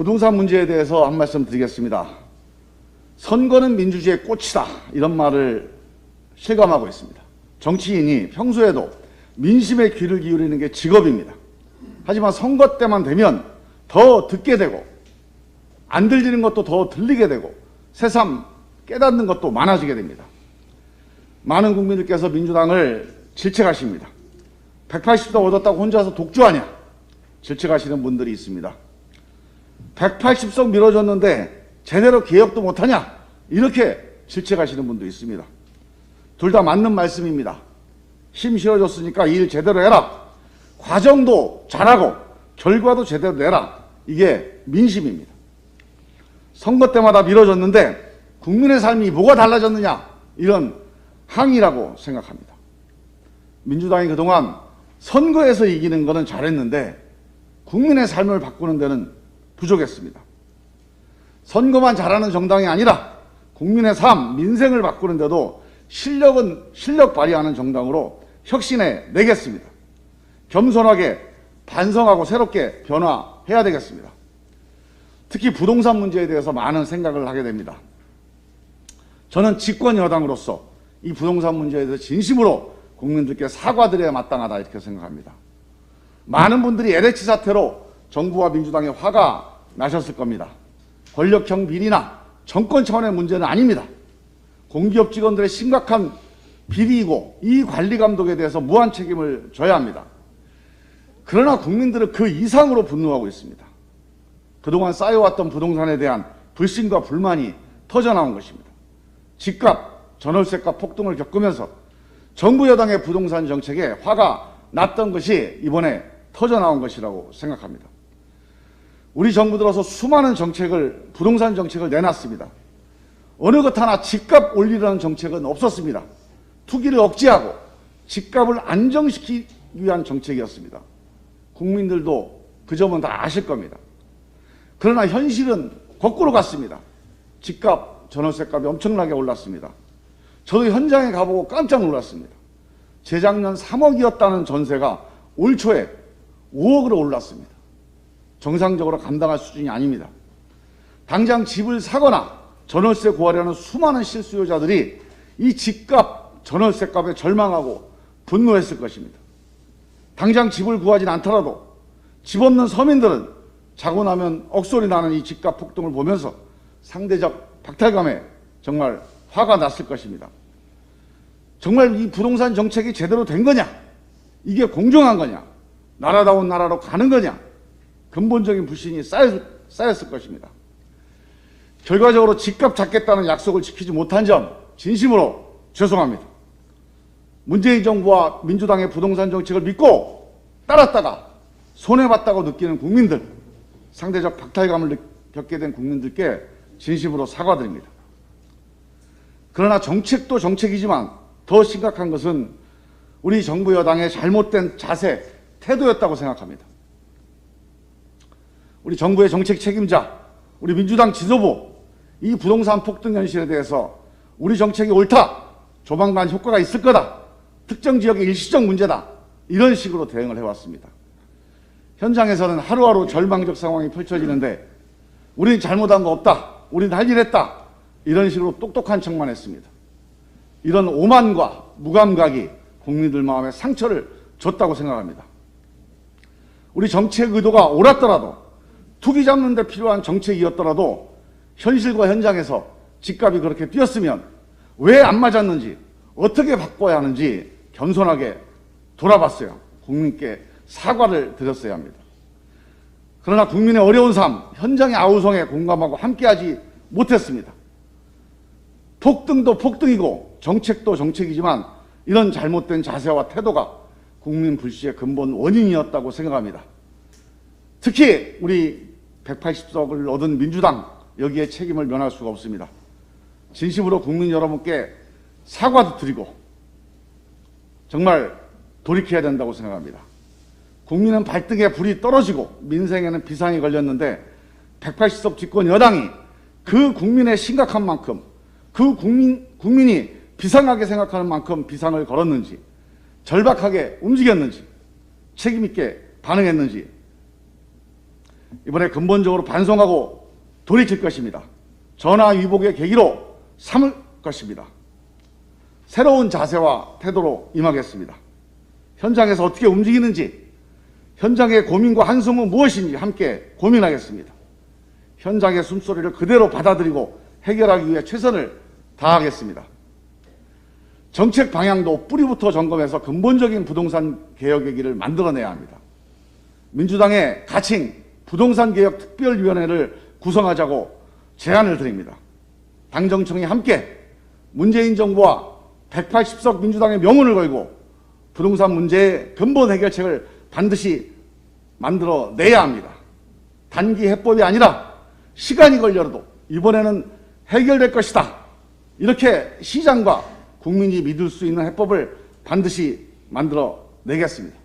부동산 문제에 대해서 한 말씀 드리겠습니다. 선거는 민주주의의 꽃이다, 이런 말을 실감하고 있습니다. 정치인이 평소에도 민심에 귀를 기울이는 게 직업입니다. 하지만 선거 때만 되면 더 듣게 되고 안 들리는 것도 더 들리게 되고 새삼 깨닫는 것도 많아지게 됩니다. 많은 국민들께서 민주당을 질책하십니다. 180석 얻었다고 혼자서 독주하냐, 질책하시는 분들이 있습니다. 180석 밀어줬는데 제대로 개혁도 못하냐, 이렇게 질책하시는 분도 있습니다. 둘 다 맞는 말씀입니다. 힘 실어줬으니까 일 제대로 해라, 과정도 잘하고 결과도 제대로 내라, 이게 민심입니다. 선거 때마다 밀어줬는데 국민의 삶이 뭐가 달라졌느냐, 이런 항의라고 생각합니다. 민주당이 그동안 선거에서 이기는 것은 잘했는데 국민의 삶을 바꾸는 데는 부족했습니다. 선거만 잘하는 정당이 아니라 국민의 삶, 민생을 바꾸는 데도 실력은 실력 발휘하는 정당으로 혁신해 내겠습니다. 겸손하게 반성하고 새롭게 변화해야 되겠습니다. 특히 부동산 문제에 대해서 많은 생각을 하게 됩니다. 저는 집권 여당으로서 이 부동산 문제에 대해서 진심으로 국민들께 사과드려야 마땅하다, 이렇게 생각합니다. 많은 분들이 LH 사태로 정부와 민주당에 화가 나셨을 겁니다. 권력형 비리나 정권 차원의 문제는 아닙니다. 공기업 직원들의 심각한 비리이고 이 관리 감독에 대해서 무한 책임을 져야 합니다. 그러나 국민들은 그 이상으로 분노하고 있습니다. 그동안 쌓여왔던 부동산에 대한 불신과 불만이 터져나온 것입니다. 집값, 전월세값 폭등을 겪으면서 정부 여당의 부동산 정책에 화가 났던 것이 이번에 터져나온 것이라고 생각합니다. 우리 정부 들어서 수많은 정책을, 부동산 정책을 내놨습니다. 어느 것 하나 집값 올리려는 정책은 없었습니다. 투기를 억제하고 집값을 안정시키기 위한 정책이었습니다. 국민들도 그 점은 다 아실 겁니다. 그러나 현실은 거꾸로 갔습니다. 집값, 전월세값이 엄청나게 올랐습니다. 저도 현장에 가보고 깜짝 놀랐습니다. 재작년 3억이었다는 전세가 올 초에 5억으로 올랐습니다. 정상적으로 감당할 수준이 아닙니다. 당장 집을 사거나 전월세 구하려는 수많은 실수요자들이 이 집값, 전월세값에 절망하고 분노했을 것입니다. 당장 집을 구하진 않더라도 집 없는 서민들은 자고 나면 억소리 나는 이 집값 폭등을 보면서 상대적 박탈감에 정말 화가 났을 것입니다. 정말 이 부동산 정책이 제대로 된 거냐? 이게 공정한 거냐? 나라다운 나라로 가는 거냐? 근본적인 불신이 쌓였을 것입니다. 결과적으로 집값 잡겠다는 약속을 지키지 못한 점 진심으로 죄송합니다. 문재인 정부와 민주당의 부동산 정책을 믿고 따랐다가 손해봤다고 느끼는 국민들, 상대적 박탈감을 겪게 된 국민들께 진심으로 사과드립니다. 그러나 정책도 정책이지만 더 심각한 것은 우리 정부 여당의 잘못된 자세, 태도였다고 생각합니다. 우리 정부의 정책 책임자, 우리 민주당 지도부, 이 부동산 폭등 현실에 대해서 우리 정책이 옳다, 조만간 효과가 있을 거다, 특정 지역의 일시적 문제다, 이런 식으로 대응을 해왔습니다. 현장에서는 하루하루 절망적 상황이 펼쳐지는데 우리는 잘못한 거 없다, 우리는 할 일 했다, 이런 식으로 똑똑한 척만 했습니다. 이런 오만과 무감각이 국민들 마음에 상처를 줬다고 생각합니다. 우리 정책 의도가 옳았더라도, 투기 잡는 데 필요한 정책이었더라도 현실과 현장에서 집값이 그렇게 뛰었으면 왜 안 맞았는지, 어떻게 바꿔야 하는지 겸손하게 돌아봤어요. 국민께 사과를 드렸어야 합니다. 그러나 국민의 어려운 삶, 현장의 아우성에 공감하고 함께하지 못했습니다. 폭등도 폭등이고 정책도 정책이지만 이런 잘못된 자세와 태도가 국민 불씨의 근본 원인이었다고 생각합니다. 특히 우리 180석을 얻은 민주당, 여기에 책임을 면할 수가 없습니다. 진심으로 국민 여러분께 사과도 드리고 정말 돌이켜야 된다고 생각합니다. 국민은 발등에 불이 떨어지고 민생에는 비상이 걸렸는데 180석 집권 여당이 그 국민의 심각한 만큼, 그 국민이 비상하게 생각하는 만큼 비상을 걸었는지, 절박하게 움직였는지, 책임있게 반응했는지 이번에 근본적으로 반성하고 돌이킬 것입니다. 전화위복의 계기로 삼을 것입니다. 새로운 자세와 태도로 임하겠습니다. 현장에서 어떻게 움직이는지, 현장의 고민과 한숨은 무엇인지 함께 고민하겠습니다. 현장의 숨소리를 그대로 받아들이고 해결하기 위해 최선을 다하겠습니다. 정책 방향도 뿌리부터 점검해서 근본적인 부동산 개혁의 길을 만들어내야 합니다. 민주당의 가칭 부동산개혁특별위원회를 구성하자고 제안을 드립니다. 당정청이 함께 문재인 정부와 180석 민주당의 명운을 걸고 부동산 문제의 근본 해결책을 반드시 만들어내야 합니다. 단기 해법이 아니라 시간이 걸려도 이번에는 해결될 것이다. 이렇게 시장과 국민이 믿을 수 있는 해법을 반드시 만들어내겠습니다.